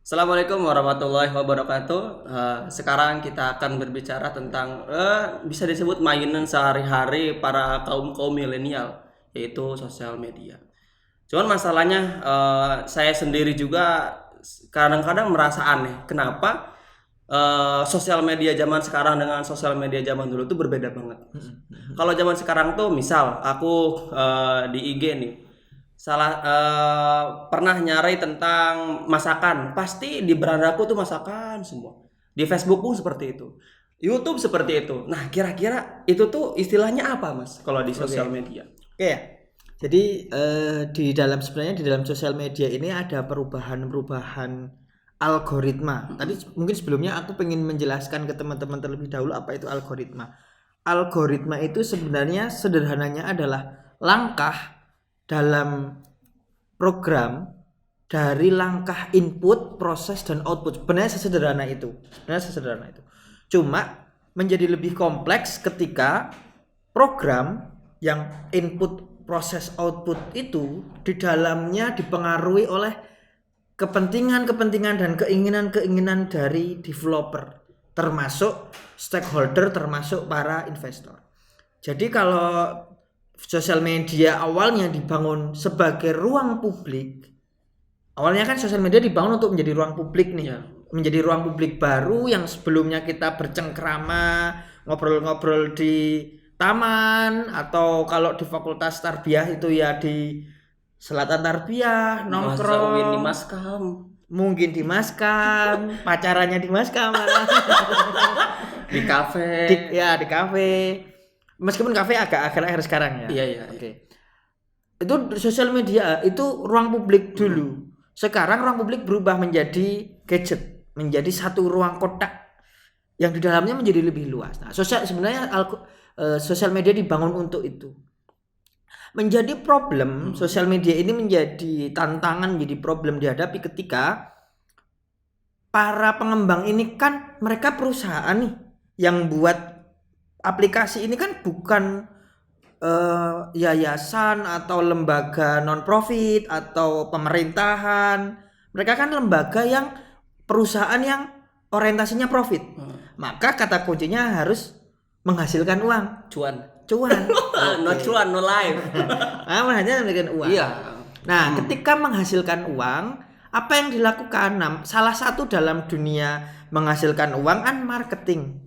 Assalamualaikum warahmatullahi wabarakatuh. Sekarang kita akan berbicara tentang bisa disebut mainan sehari-hari para kaum milenial, yaitu sosial media. Cuman masalahnya saya sendiri juga kadang-kadang merasa aneh. Kenapa sosial media zaman sekarang dengan sosial media zaman dulu itu berbeda banget. Kalau zaman sekarang tuh, misal aku di IG nih, pernah nyari tentang masakan, pasti di berandaku tuh masakan semua. Di Facebook pun seperti itu, YouTube seperti itu. Nah, kira-kira itu tuh istilahnya apa, Mas, kalau di sosial media? Oke ya. Jadi sebenarnya di dalam sosial media ini ada perubahan algoritma. Tadi mungkin sebelumnya aku pengen menjelaskan ke teman-teman terlebih dahulu apa itu algoritma. Algoritma itu sebenarnya sederhananya adalah langkah dalam program dari langkah input, proses dan output. Sebenarnya sesederhana itu. Cuma menjadi lebih kompleks ketika program yang input, proses, output itu di dalamnya dipengaruhi oleh kepentingan-kepentingan dan keinginan-keinginan dari developer, termasuk stakeholder, termasuk para investor. Jadi kalau sosial media awalnya dibangun sebagai ruang publik, awalnya kan sosial media dibangun untuk menjadi ruang publik nih, Ya. menjadi ruang publik baru yang sebelumnya kita bercengkrama, ngobrol-ngobrol di taman, atau kalau di fakultas tarbiyah itu ya di selatan tarbiyah, Masa Uin di nongkrong, Maskam. mungkin di Maskam, pacarannya di Maskam, Di kafe. di kafe. Meskipun kafe agak akhir-akhir sekarang ya. Iya, iya. Oke. Itu sosial media itu ruang publik dulu. Sekarang ruang publik berubah menjadi gadget, menjadi satu ruang kotak yang di dalamnya menjadi lebih luas. Nah, sosial media dibangun untuk itu. Menjadi problem, sosial media ini menjadi tantangan, menjadi problem dihadapi ketika para pengembang ini kan mereka perusahaan nih yang buat aplikasi ini kan bukan yayasan atau lembaga non profit atau pemerintahan. Mereka kan lembaga yang perusahaan yang orientasinya profit. Maka kata kuncinya harus menghasilkan uang, Cuan. cuan. No cuan, no life. Hanya menghasilkan uang. Iya. Nah, ketika menghasilkan uang, apa yang dilakukan? Nah, salah satu dalam dunia menghasilkan uang kan marketing.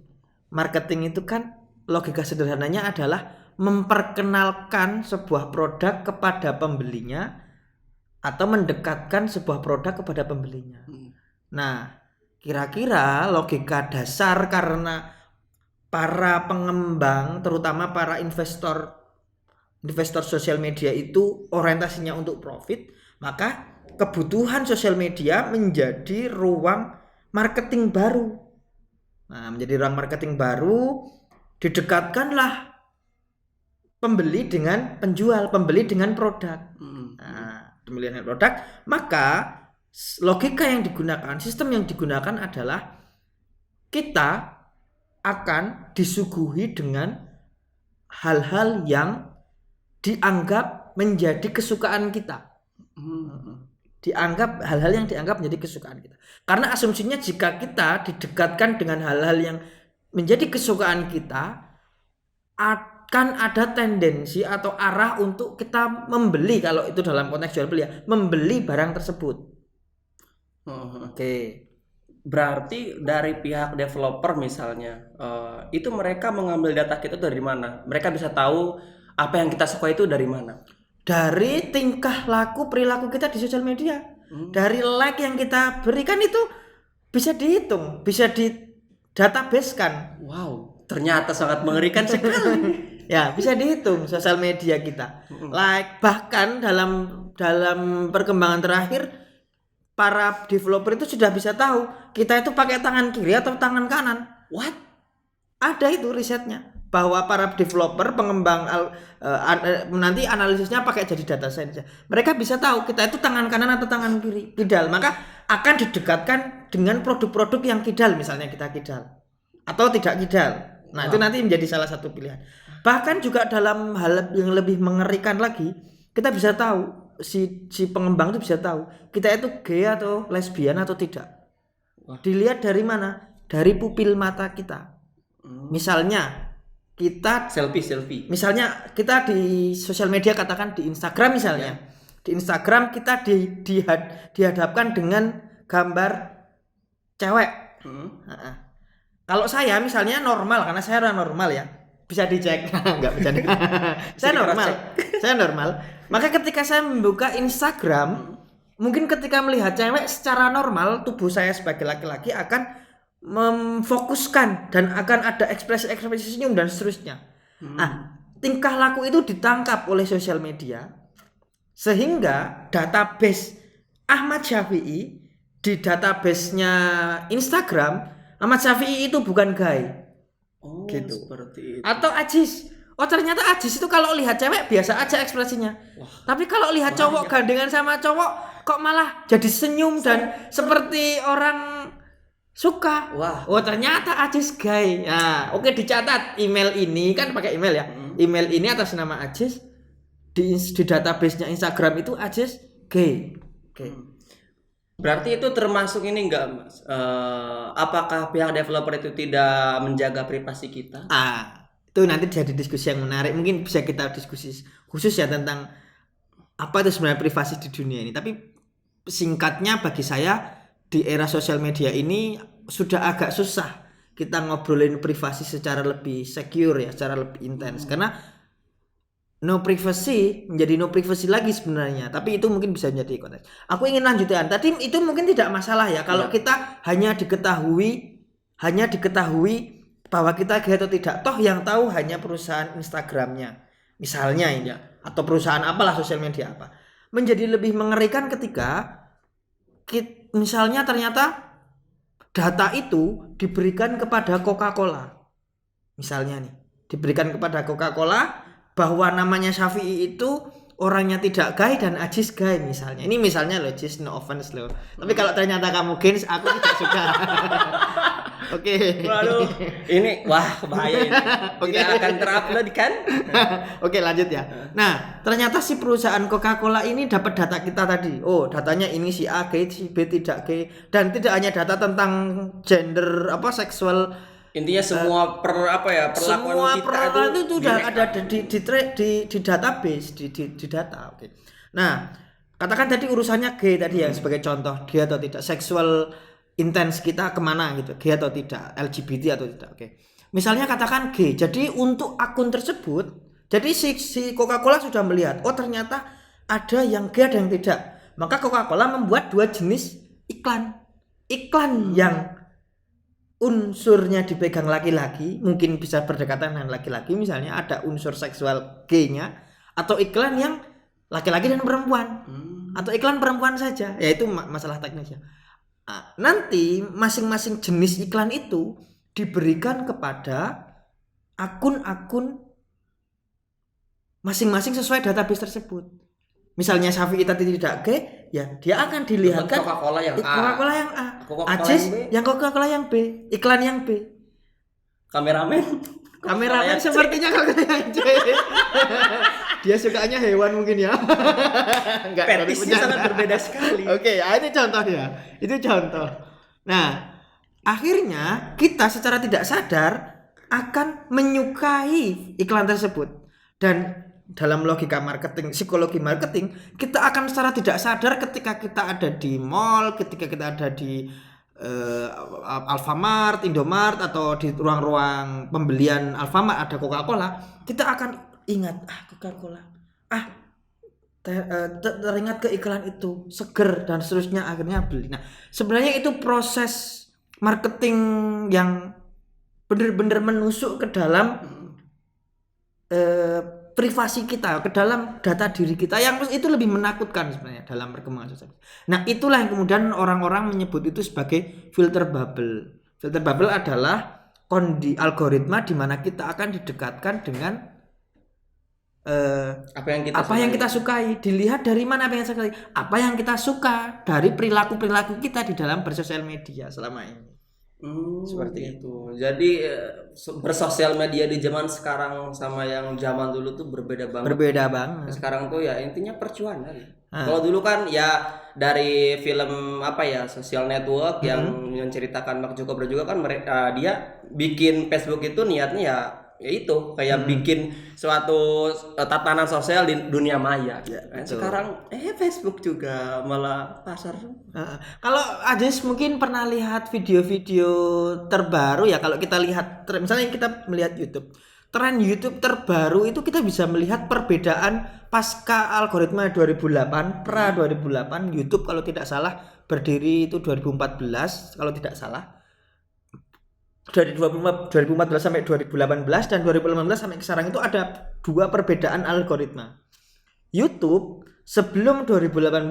Marketing itu kan logika sederhananya adalah memperkenalkan sebuah produk kepada pembelinya atau mendekatkan sebuah produk kepada pembelinya. Nah, kira-kira logika dasar karena para pengembang, terutama para investor sosial media itu orientasinya untuk profit, maka kebutuhan sosial media menjadi ruang marketing baru. Nah, menjadi ruang marketing baru, didekatkanlah pembeli dengan penjual, pembeli dengan produk. Nah, pembeli dengan produk, maka logika yang digunakan, sistem yang digunakan adalah kita akan disuguhi dengan hal-hal yang dianggap menjadi kesukaan kita. Dianggap hal-hal yang dianggap menjadi kesukaan kita. Karena asumsinya jika kita didekatkan dengan hal-hal yang menjadi kesukaan kita, akan ada tendensi atau arah untuk kita membeli, kalau itu dalam konteks jual beli ya, membeli barang tersebut. Oke. Berarti dari pihak developer misalnya, itu mereka mengambil data kita dari mana? Mereka bisa tahu apa yang kita suka itu dari mana? Dari tingkah laku perilaku kita di sosial media, dari like yang kita berikan itu bisa dihitung, bisa di database kan. Wow, ternyata sangat mengerikan sekali. Ya, bisa dihitung sosial media kita. Like, bahkan dalam perkembangan terakhir para developer itu sudah bisa tahu kita itu pakai tangan kiri atau tangan kanan. What? Ada itu risetnya bahwa para developer pengembang nanti analisisnya pakai jadi data science. Mereka bisa tahu kita itu tangan kanan atau tangan kiri, kidal. Maka akan didekatkan dengan produk-produk yang kidal, misalnya kita kidal atau tidak kidal. Nah, itu nanti menjadi salah satu pilihan. Bahkan juga dalam hal yang lebih mengerikan lagi, kita bisa tahu si pengembang itu bisa tahu kita itu gay atau lesbian atau tidak. Wah. Dilihat dari mana? Dari pupil mata kita. Misalnya kita Selfie. misalnya kita di sosial media, katakan di Instagram misalnya. Di Instagram kita dihadapkan dengan gambar cewek. Nah, kalau saya misalnya normal, karena saya orang normal ya, bisa dicek. Enggak bercanda. Saya normal. Maka ketika saya membuka Instagram, mungkin ketika melihat cewek secara normal, tubuh saya sebagai laki-laki akan memfokuskan dan akan ada ekspresi senyum dan seterusnya. Nah, tingkah laku itu ditangkap oleh sosial media sehingga database Ahmad Syafi'i di database-nya Instagram, Ahmad Syafi'i itu bukan gay. Oh, gitu. Seperti itu. Atau Ajis. Oh, ternyata Ajis itu kalau lihat cewek biasa aja ekspresinya. Tapi kalau lihat cowok gandengan sama cowok kok malah jadi senyum dan seperti orang suka. Wah. Oh, ternyata Ajis gay. Nah, oke, dicatat email ini, kan pakai email ya. Email ini atas nama Ajis di database-nya Instagram itu Ajis gay. Oke. Berarti itu termasuk ini enggak, Mas? Apakah pihak developer itu tidak menjaga privasi kita? Itu nanti jadi diskusi yang menarik. Mungkin bisa kita diskusi khusus ya tentang apa itu sebenarnya privasi di dunia ini. Tapi singkatnya bagi saya di era sosial media ini sudah agak susah kita ngobrolin privasi secara lebih secure ya, secara lebih intens. Karena no privacy menjadi no privacy lagi sebenarnya. Tapi itu mungkin bisa menjadi konteks. Aku ingin lanjutkan. Tadi itu mungkin tidak masalah ya kalau kita hanya diketahui bahwa kita gay atau tidak. Toh yang tahu hanya perusahaan Instagramnya. Misalnya ini atau perusahaan apalah, sosial media apa. Menjadi lebih mengerikan ketika misalnya ternyata data itu diberikan kepada Coca-Cola. Misalnya nih, diberikan kepada Coca-Cola bahwa namanya Syafi'i itu orangnya tidak gay dan Ajis gay misalnya. Ini misalnya loh, Jis, no offense loh. Tapi kalau ternyata kamu gays, aku tidak suka. Oke. Waduh, ini bahaya ini. Tidak akan terupload kan? Oke, lanjut ya. Nah, ternyata si perusahaan Coca-Cola ini dapat data kita tadi. Oh, datanya ini si A gay, si B tidak gay, dan tidak hanya data tentang gender seksual. Intinya semua perlakuan semua kita perlakuan itu sudah direkam. ada di database, di data. Oke. Nah, katakan tadi urusannya gay tadi ya sebagai contoh, gay atau tidak, seksual intens kita kemana gitu, gay atau tidak, LGBT atau tidak. Oke. Misalnya katakan gay. Jadi untuk akun tersebut, jadi si Coca-Cola sudah melihat, oh ternyata ada yang gay ada yang tidak. Maka Coca-Cola membuat 2 jenis iklan. Iklan yang unsurnya dipegang laki-laki, mungkin bisa berdekatan dengan laki-laki, misalnya ada unsur seksual gay-nya, atau iklan yang laki-laki dan perempuan, atau iklan perempuan saja, yaitu masalah teknisnya. Nanti masing-masing jenis iklan itu diberikan kepada akun-akun masing-masing sesuai database tersebut. Misalnya Syafi'i tadi tidak gay, ya dia akan dilihatkan Coca-Cola yang A, Coca-Cola yang A, Coca-Cola Ajis yang B, yang Coca-Cola yang B, iklan yang B. kameramen Sepertinya Coca-Cola yang C. Dia sukanya hewan mungkin ya. Enggak, petisnya sangat berbeda sekali. Oke, itu contohnya. Itu contoh. Nah, akhirnya kita secara tidak sadar akan menyukai iklan tersebut. Dan dalam logika marketing, psikologi marketing, kita akan secara tidak sadar ketika kita ada di mall, ketika kita ada di Alfamart, Indomart, atau di ruang-ruang pembelian Alfamart ada Coca-Cola, kita akan ingat Coca-Cola, teringat ke iklan itu, seger dan seterusnya, akhirnya beli. Nah, sebenarnya itu proses marketing yang benar-benar menusuk ke dalam privasi kita, ke dalam data diri kita, yang itu lebih menakutkan sebenarnya dalam perkembangan sosial. Nah, itulah yang kemudian orang-orang menyebut itu sebagai filter bubble. Filter bubble adalah algoritma di mana kita akan didekatkan dengan apa yang kita sukai, dilihat dari mana apa yang kita sukai, apa yang kita suka dari perilaku kita di dalam bersosial media selama ini. Seperti itu. Jadi bersosial media di zaman sekarang sama yang zaman dulu tuh berbeda banget. Berbeda banget. Sekarang tuh ya intinya percuan aja. Kalau dulu kan ya dari film apa ya, Social Network yang menceritakan Mark Zuckerberg juga kan mereka dia bikin Facebook itu niatnya ya itu kayak bikin suatu tatanan sosial di dunia maya. Sekarang Facebook juga malah pasar. Kalau Ajis mungkin pernah lihat video-video terbaru ya, kalau kita lihat misalnya kita melihat YouTube, tren YouTube terbaru itu kita bisa melihat perbedaan pasca algoritma 2008, pra 2008. YouTube kalau tidak salah berdiri itu 2014 kalau tidak salah. Dari 2014 sampai 2018 dan 2018 sampai sekarang itu ada dua perbedaan algoritma. YouTube sebelum 2018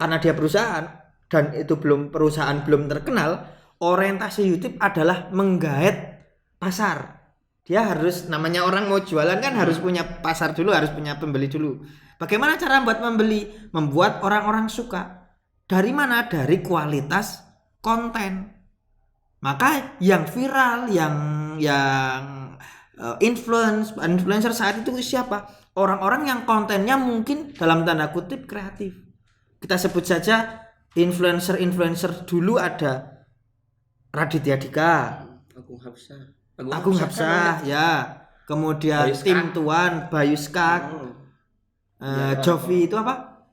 karena dia perusahaan dan itu perusahaan belum terkenal, orientasi YouTube adalah menggait pasar. Dia harus, namanya orang mau jualan kan harus punya pasar dulu, harus punya pembeli dulu. Bagaimana cara membuat pembeli? Membuat orang-orang suka. Dari mana? Dari kualitas konten. Maka yang viral, yang influencer saat itu siapa? Orang-orang yang kontennya mungkin dalam tanda kutip kreatif. Kita sebut saja influencer dulu ada Raditya Dika, Agung Hapsah ya. Kemudian Bayu Tim Skak. Tuan, Bayu Skak, Jovi itu apa?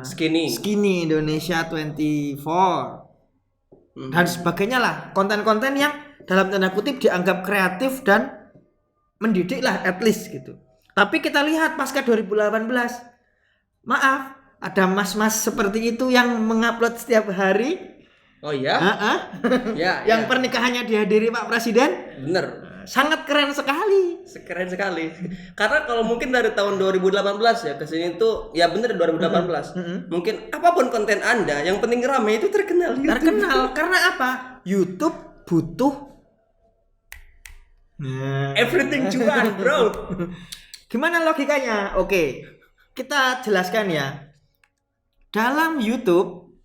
Skinny Indonesia 24 dan sebagainya lah. Konten-konten yang dalam tanda kutip dianggap kreatif dan mendidik lah at least gitu. Tapi kita lihat pasca 2018, maaf, ada mas-mas seperti itu yang mengupload setiap hari. Oh iya? Ya, Yang pernikahannya dihadiri Pak Presiden. bener. Sangat keren sekali. Keren sekali. Karena kalau mungkin dari tahun 2018 ya ke sini tuh ya bener 2018. Mungkin apapun konten Anda yang penting rame itu terkenal. Terkenal karena apa? YouTube butuh Everything cuan, bro. Gimana logikanya? Oke, kita jelaskan ya. Dalam YouTube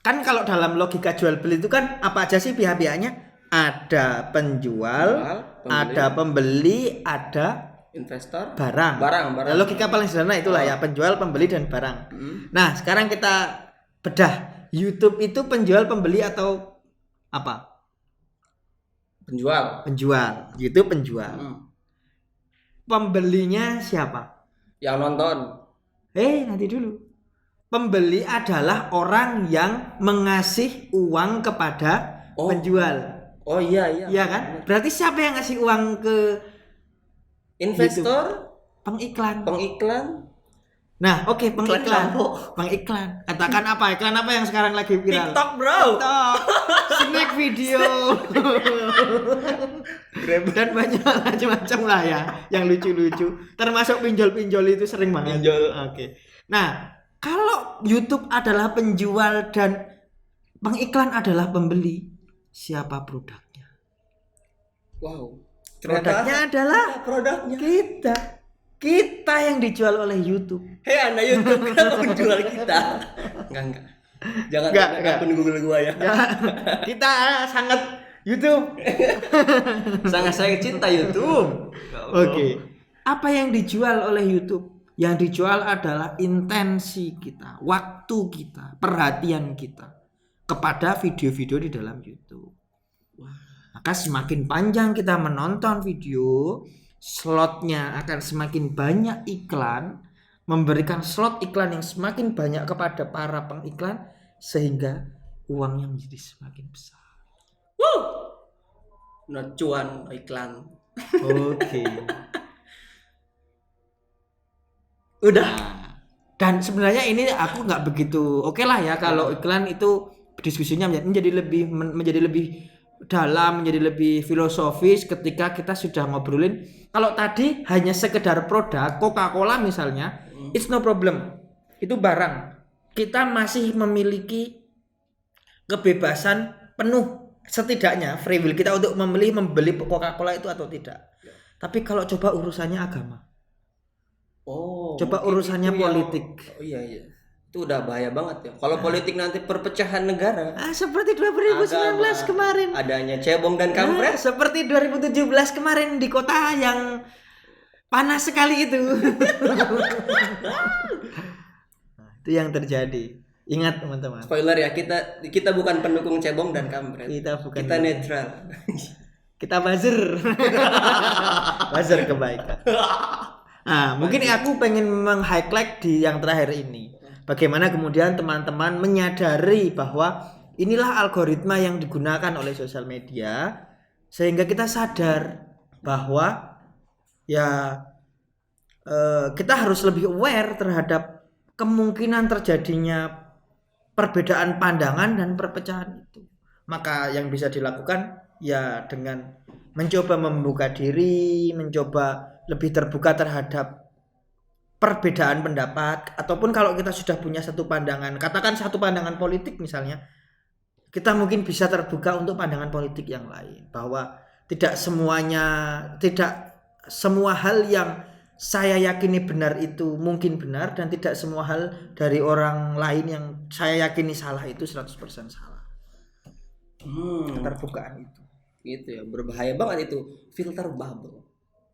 kan kalau dalam logika jual beli itu kan apa aja sih pihak-pihaknya? Ada penjual, ada pembeli, ada investor, barang. Nah, logika paling sederhana itulah ya, penjual, pembeli dan barang. Nah, sekarang kita bedah. YouTube itu penjual, pembeli atau apa? Penjual. YouTube penjual. Pembelinya siapa? Yang nonton. Nanti dulu. Pembeli adalah orang yang mengasih uang kepada penjual. Oh iya. Iya kan? Berarti siapa yang ngasih uang ke investor? Pengiklan. Nah, oke, pengiklan. Katakan apa? Iklan apa yang sekarang lagi viral? TikTok, bro. Snack video. Dan banyak macam-macam lah ya yang lucu-lucu. Termasuk pinjol-pinjol itu sering banget. Oke. Nah, kalau YouTube adalah penjual dan pengiklan adalah pembeli, siapa produknya? Wow. Produknya adalah kita yang dijual oleh YouTube. Hei, Anda YouTube kenapa menjual kita? Enggak. Jangan akun Google gua ya. Kita sangat YouTube. Sangat saya cinta YouTube. Oke. Apa yang dijual oleh YouTube? Yang dijual adalah intensi kita, waktu kita, perhatian kita kepada video-video di dalam YouTube. Maka semakin panjang kita menonton video, slotnya akan semakin banyak iklan, memberikan slot iklan yang semakin banyak kepada para pengiklan sehingga uangnya menjadi semakin besar. Cuan iklan. Oke. Udah. Dan sebenarnya ini aku nggak begitu oke lah ya kalau iklan itu diskusinya menjadi lebih dalam, menjadi lebih filosofis ketika kita sudah ngobrolin. Kalau tadi hanya sekedar produk Coca-Cola misalnya, it's no problem. Itu barang. Kita masih memiliki kebebasan penuh, setidaknya free will kita untuk membeli Coca-Cola itu atau tidak. Tapi kalau coba urusannya agama. Coba urusannya politik. Iya. Itu udah bahaya banget ya. Kalau politik nanti perpecahan negara. Seperti 2019 kemarin. Adanya cebong dan kampret. Seperti 2017 kemarin di kota yang Panas sekali itu. Nah, itu yang terjadi. Ingat teman-teman. Spoiler ya, kita bukan pendukung cebong dan kampret. Kita bukan. Kita netral. Kita buzzer. Buzzer kebaikan. Nah, mungkin aku pengen meng-highlight di yang terakhir ini. Bagaimana kemudian teman-teman menyadari bahwa inilah algoritma yang digunakan oleh sosial media, sehingga kita sadar bahwa ya kita harus lebih aware terhadap kemungkinan terjadinya perbedaan pandangan dan perpecahan itu. Maka yang bisa dilakukan ya dengan mencoba membuka diri, mencoba lebih terbuka terhadap perbedaan pendapat, ataupun kalau kita sudah punya satu pandangan, katakan satu pandangan politik misalnya, kita mungkin bisa terbuka untuk pandangan politik yang lain, bahwa tidak semua hal yang saya yakini benar itu mungkin benar, dan tidak semua hal dari orang lain yang saya yakini salah itu 100% salah. Keterbukaan itu. Gitu ya, berbahaya banget itu filter bubble.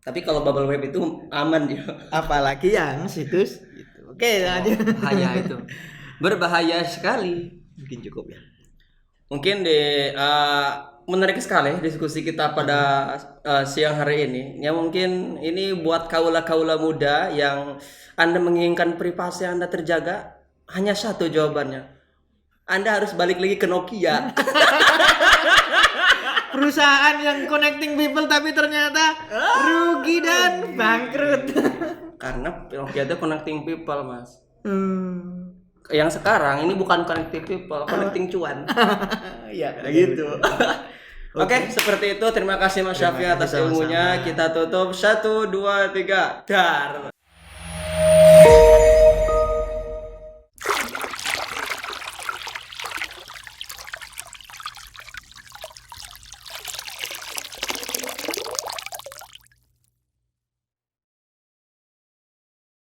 Tapi kalau bubble web itu aman dia. Apalagi yang situs itu. Oke, lanjut. Bahaya itu. Berbahaya sekali. Mungkin cukup ya. Mungkin menarik sekali diskusi kita pada siang hari ini. Ya mungkin ini buat kaula-kaula muda yang Anda menginginkan privasi Anda terjaga, hanya satu jawabannya. Anda harus balik lagi ke Nokia. Perusahaan yang connecting people tapi ternyata rugi dan bangkrut. Karena Nokia itu connecting people, Mas. Yang sekarang ini bukan connecting people, connecting cuan. Iya, gitu. Oke, seperti itu. Terima kasih Mas Syafi atas ilmunya. Kita tutup 1, 2, 3. Dar.